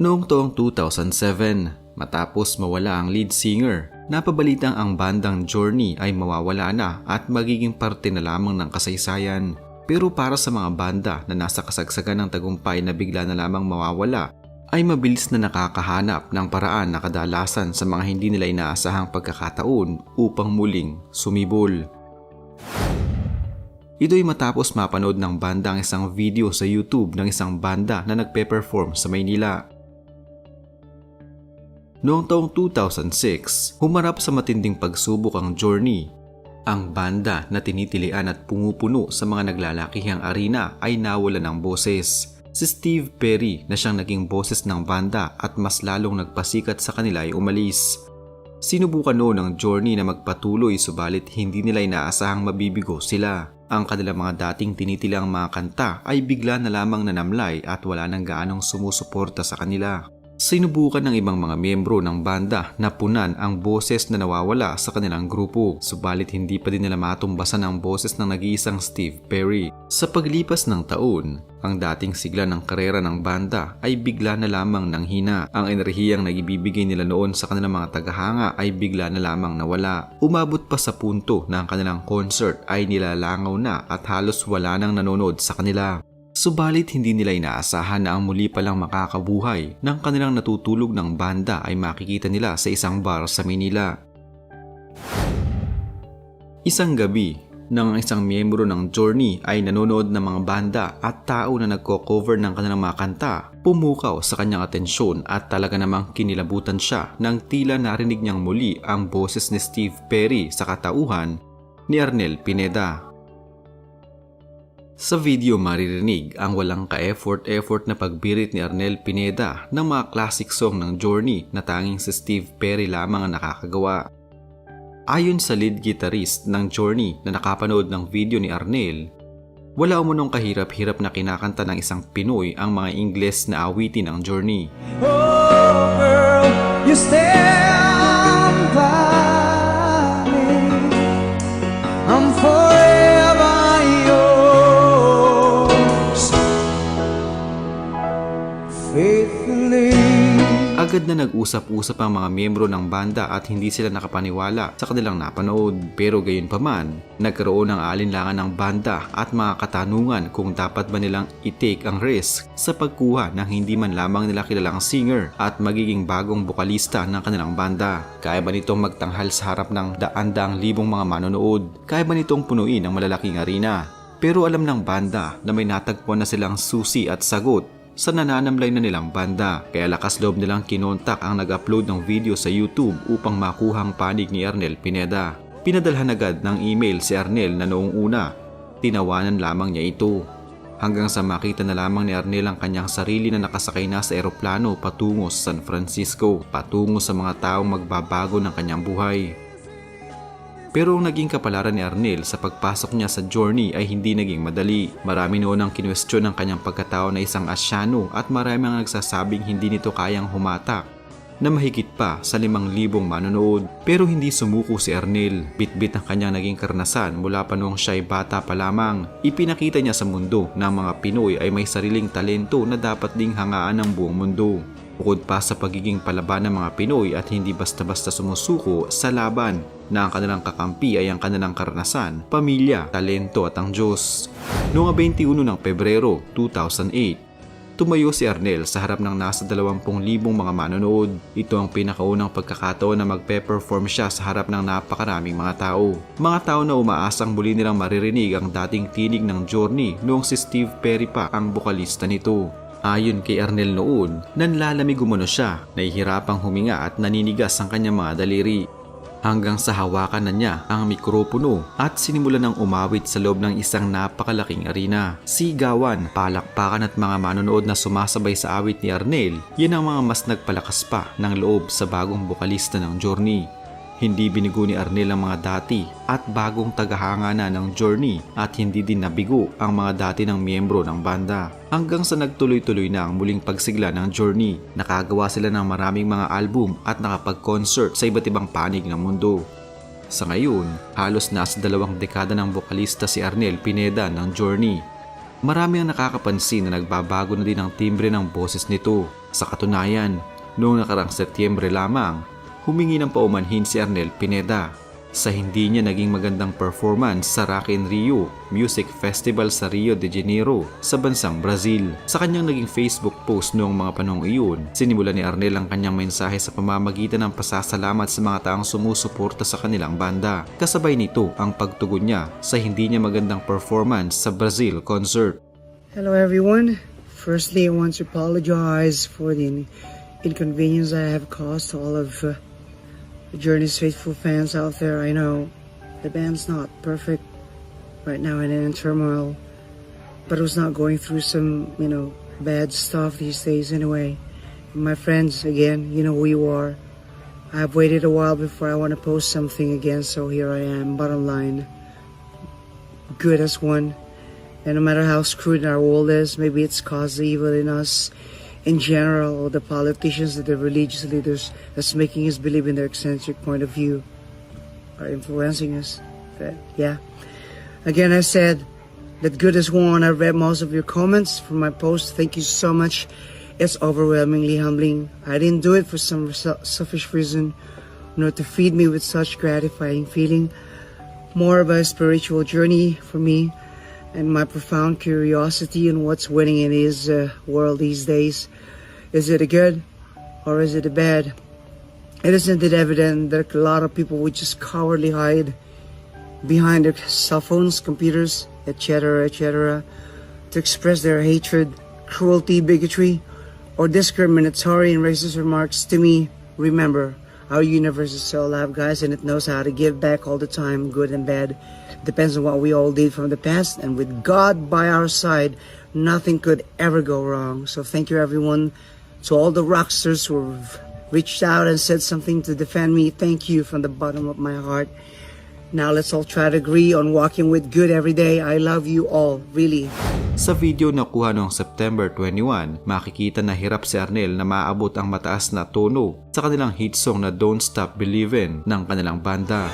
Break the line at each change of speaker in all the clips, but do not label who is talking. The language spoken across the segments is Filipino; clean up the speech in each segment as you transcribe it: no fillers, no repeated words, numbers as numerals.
Noong taong 2007, matapos mawala ang lead singer, napabalitang ang bandang Journey ay mawawala na at magiging parte na lamang ng kasaysayan. Pero para sa mga banda na nasa kasagsagan ng tagumpay na bigla na lamang mawawala, ay mabilis na nakakahanap ng paraan na kadalasan sa mga hindi nila inaasahang pagkakataon upang muling sumibol. Ito'y matapos mapanood ng banda ang isang video sa YouTube ng isang banda na nagpe-perform sa Maynila. Noong taong 2006, humarap sa matinding pagsubok ang Journey. Ang banda na tinitilian at pumupuno sa mga naglalakihang arena ay nawalan ng boses. Si Steve Perry na siyang naging boses ng banda at mas lalong nagpasikat sa kanila ay umalis. Sinubukan noon ng Journey na magpatuloy subalit hindi nila inaasahang mabibigo sila. Ang kanilang mga dating tinitilang mga kanta ay bigla na lamang nanamlay at wala nang gaanong sumusuporta sa kanila. Sinubukan ng ibang mga miyembro ng banda na punan ang boses na nawawala sa kanilang grupo, subalit hindi pa din nila matumbasan ang boses ng nag-iisang Steve Perry. Sa paglipas ng taon, ang dating sigla ng karera ng banda ay bigla na lamang nanghina. Ang enerhiyang nagibibigay nila noon sa kanilang mga tagahanga ay bigla na lamang nawala. Umabot pa sa punto na ang kanilang concert ay nilalangaw na at halos wala nang nanonood sa kanila. Subalit hindi nila inaasahan na ang muli palang makakabuhay ng kanilang natutulog ng banda ay makikita nila sa isang bar sa Manila. Isang gabi, nang isang miyembro ng Journey ay nanonood ng mga banda at tao na nagko-cover ng kanilang mga kanta, pumukaw sa kanyang atensyon at talaga namang kinilabutan siya nang tila narinig niyang muli ang boses ni Steve Perry sa katauhan ni Arnel Pineda. Sa video maririnig ang walang ka-effort na pagbirit ni Arnel Pineda ng mga classic song ng Journey na tanging si Steve Perry lamang ang nakakagawa. Ayon sa lead guitarist ng Journey na nakapanood ng video ni Arnel, wala umunong kahirap-hirap na kinakanta ng isang Pinoy ang mga Ingles na awitin ng Journey.
Oh girl, you stand by me. I'm forever yours, faithfully.
Agad na nag-usap-usap ang mga miyembro ng banda at hindi sila nakapaniwala sa kanilang napanood. Pero gayunpaman, nagkaroon ng alinlangan ng banda at mga katanungan kung dapat ba nilang i-take ang risk sa pagkuha ng hindi man lamang nila kilalang singer at magiging bagong bokalista ng kanilang banda. Kaya ba nitong magtanghal sa harap ng daan-daang libong mga manonood? Kaya ba nitong punuin ang malalaking arena? Pero alam ng banda na may natagpuan na silang susi at sagot sa nananamlay na nilang banda, kaya lakas loob nilang kinontak ang nag-upload ng video sa YouTube upang makuha ang panig ni Arnel Pineda. Pinadalhan agad ng email si Arnel na noong una, tinawanan lamang niya ito. Hanggang sa makita na lamang ni Arnel ang kanyang sarili na nakasakay na sa eroplano patungo sa San Francisco, patungo sa mga taong magbabago ng kanyang buhay. Pero ang naging kapalaran ni Arnel sa pagpasok niya sa Journey ay hindi naging madali. Marami noon ang kinwestiyon ng kanyang pagkatao na isang Asyano at marami ang nagsasabing hindi nito kayang humatak na mahigit pa sa 5,000 manonood. Pero hindi sumuko si Arnel. Bitbit ang kanyang naging karanasan mula pa noong siya'y bata pa lamang. Ipinakita niya sa mundo na ang mga Pinoy ay may sariling talento na dapat ding hangaan ng buong mundo. Bukod pa sa pagiging palaban ng mga Pinoy at hindi basta-basta sumusuko sa laban na ang kanilang kakampi ay ang kanilang karanasan, pamilya, talento at ang Diyos. Noong 21 ng Pebrero 2008, tumayo si Arnel sa harap ng nasa 20,000 mga manonood. Ito ang pinakaunang pagkakataon na magpe-perform siya sa harap ng napakaraming mga tao. Mga tao na umaasang muli nilang maririnig ang dating tinig ng Journey noong si Steve Perry pa ang bokalista nito. Ayon kay Arnel noon, nanlalamig umano siya, nahihirapang huminga at naninigas ang kanyang mga daliri. Hanggang sa hawakan na niya ang mikropono at sinimulan ng umawit sa loob ng isang napakalaking arena. Sigawan, palakpakan at mga manonood na sumasabay sa awit ni Arnel, yan ang mga mas nagpalakas pa ng loob sa bagong bokalista ng Journey. Hindi binigo ni Arnel ang mga dati at bagong tagahanga na ng Journey at hindi din nabigo ang mga dati ng miyembro ng banda. Hanggang sa nagtuloy-tuloy na ang muling pagsigla ng Journey, nakagawa sila ng maraming mga album at nakapag-concert sa iba't ibang panig ng mundo. Sa ngayon, halos nasa 2 dekada ng bokalista si Arnel Pineda ng Journey. Marami ang nakakapansin na nagbabago na din ang timbre ng boses nito. Sa katunayan, noong nakarang Setyembre lamang, humingi ng paumanhin si Arnel Pineda sa hindi niya naging magandang performance sa Rock in Rio Music Festival sa Rio de Janeiro sa bansang Brazil. Sa kanyang naging Facebook post noong mga panahong iyon, sinimula ni Arnel ang kanyang mensahe sa pamamagitan ng pasasalamat sa mga taong sumusuporta sa kanilang banda. Kasabay nito ang pagtugon niya sa hindi niya magandang performance sa Brazil concert.
Hello everyone. Firstly, I want to apologize for the inconvenience I have caused to all of Journey's faithful fans out there. I know the band's not perfect right now and in turmoil, but it was not going through some, bad stuff these days anyway. My friends, again, you know who you are. I've waited a while before I want to post something again, so here I am. Bottom line, good as one. And no matter how screwed our world is, maybe it's caused the evil in us in general, or the politicians or the religious leaders that's making us believe in their eccentric point of view are influencing us. But yeah. Again, I said that good is one. I read most of your comments from my post. Thank you so much. It's overwhelmingly humbling. I didn't do it for some selfish reason, nor to feed me with such gratifying feeling. More of a spiritual journey for me, and my profound curiosity on what's winning in his world these days. Is it a good or is it a bad? Isn't it evident that a lot of people would just cowardly hide behind their cell phones, computers, etc., to express their hatred, cruelty, bigotry, or discriminatory and racist remarks? To me, remember, our universe is so alive, guys, and it knows how to give back all the time, good and bad. Depends on what we all did from the past, and with God by our side, nothing could ever go wrong. So thank you everyone, to all the rockstars who have reached out and said something to defend me. Thank you from the bottom of my heart. Now let's all try to agree on walking with good every day. I love you all, really.
Sa video na kuha noong September 21, makikita na hirap si Arnel na maabot ang mataas na tono sa kanilang hit song na Don't Stop Believin' ng kanilang banda.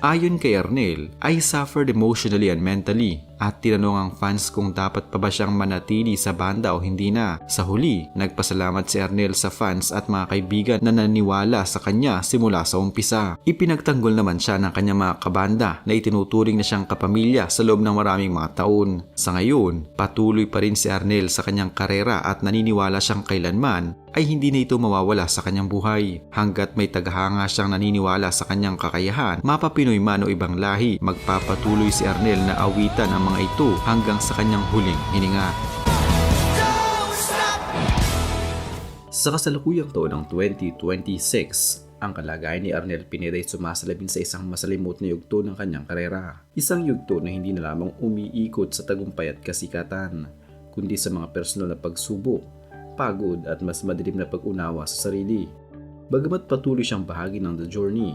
Ayon kay Arnel, I suffered emotionally and mentally at tinanong ang fans kung dapat pa ba siyang manatili sa banda o hindi na. Sa huli, nagpasalamat si Arnel sa fans at mga kaibigan na naniwala sa kanya simula sa umpisa. Ipinagtanggol naman siya ng kanyang mga kabanda na itinuturing na siyang kapamilya sa loob ng maraming mga taon. Sa ngayon, patuloy pa rin si Arnel sa kanyang karera at naniniwala siyang kailanman ay hindi na ito mawawala sa kanyang buhay. Hanggat may tagahanga siyang naniniwala sa kanyang kakayahan, mapa Pinoy man o ibang lahi, magpapatuloy si Arnel na awitan ang mga ito hanggang sa kanyang huling hininga. Sa kasalukuyang taon ng 2026, ang kalagayan ni Arnel Pineda ay sumasalabin sa isang masalimot na yugto ng kanyang karera. Isang yugto na hindi na lamang umiikot sa tagumpay at kasikatan, kundi sa mga personal na pagsubok, pagod at mas madilim na pag-unawa sa sarili. Bagamat patuloy siyang bahagi ng The Journey,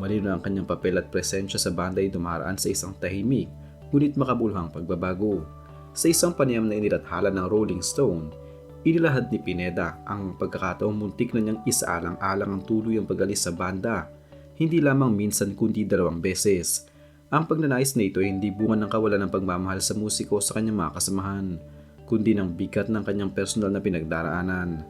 malinaw na ang kanyang papel at presensya sa banda ay dumaraan sa isang tahimik ngunit makabuluhang pagbabago. Sa isang panayam na inilathala ng Rolling Stone, inilahad ni Pineda ang pagkakataong muntik na niyang isaalang-alang ang tuluyang pag-alis sa banda, hindi lamang minsan kundi 2 beses. Ang pagnanais na ito ay hindi bunga ng kawalan ng pagmamahal sa musiko sa kanyang mga kasamahan, kundi ng bigat ng kanyang personal na pinagdaraanan.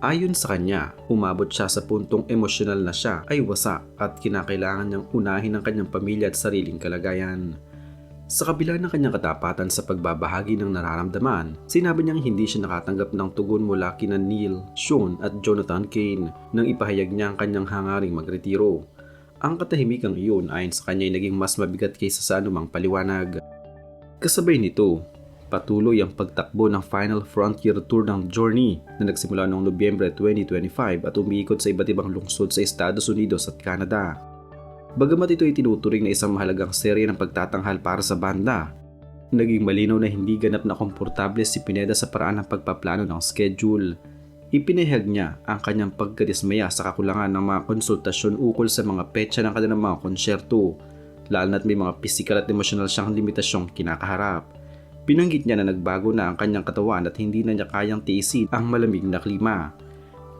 Ayon sa kanya, umabot siya sa puntong emosyonal na siya ay wasak at kinakailangan niyang unahin ang kanyang pamilya at sariling kalagayan. Sa kabila ng kanyang katapatan sa pagbabahagi ng nararamdaman, sinabi niyang hindi siya nakatanggap ng tugon mula kina Neil, Sean at Jonathan Cain nang ipahayag niya ang kanyang hangaring magretiro. Ang katahimikang iyon ayon sa kanya ay naging mas mabigat kaysa sa anumang paliwanag. Kasabay nito, patuloy ang pagtakbo ng Final Frontier Tour ng Journey na nagsimula noong Nobyembre 2025 at umiikot sa iba't ibang lungsod sa Estados Unidos at Canada. Bagamat ito ay tinuturing na isang mahalagang serye ng pagtatanghal para sa banda, naging malinaw na hindi ganap na komportable si Pineda sa paraan ng pagpaplano ng schedule. Ipinahayag niya ang kanyang pagkadismaya sa kakulangan ng mga konsultasyon ukol sa mga petsa ng kanilang mga konsyerto, lalo na't may mga pisikal at emosyonal siyang limitasyong kinakaharap. Binanggit niya na nagbago na ang kanyang katawan at hindi na niya kayang tiisin ang malamig na klima.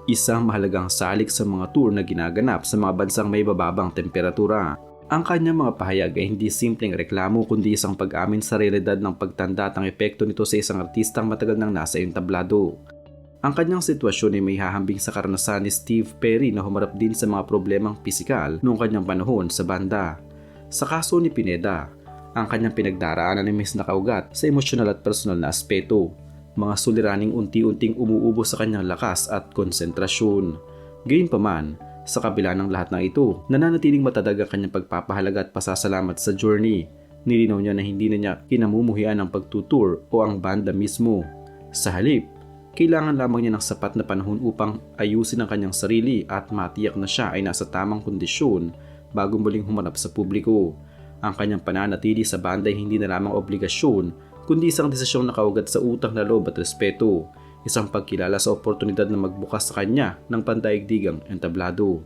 Isang mahalagang salik sa mga tour na ginaganap sa mga bansang may bababang temperatura. Ang kanyang mga pahayag ay hindi simpleng reklamo kundi isang pag-amin sa realidad ng pagtanda at ang epekto nito sa isang artistang matagal nang nasa entablado. Ang kanyang sitwasyon ay may hahambing sa karanasan ni Steve Perry na humarap din sa mga problemang pisikal noong kanyang panahon sa banda. Sa kaso ni Pineda, ang kanyang pinagdaraanan ay mas nakaugat sa emosyonal at personal na aspeto, mga suliraning unti-unting umuubos sa kanyang lakas at konsentrasyon. Gayunpaman, sa kabila ng lahat ng ito, nananatiling matatag ang kanyang pagpapahalaga at pasasalamat sa journey. Nilinaw niya na hindi na niya kinamumuhian ang pagtutour o ang banda mismo. Sa halip, kailangan lamang niya ng sapat na panahon upang ayusin ang kanyang sarili at matiyak na siya ay nasa tamang kondisyon bago muling humarap sa publiko. Ang kanyang pananatili sa banda ay hindi na lamang obligasyon, kundi isang desisyong nakaugat sa utang na loob at respeto, isang pagkilala sa oportunidad na magbukas sa kanya ng pandaigdigang entablado.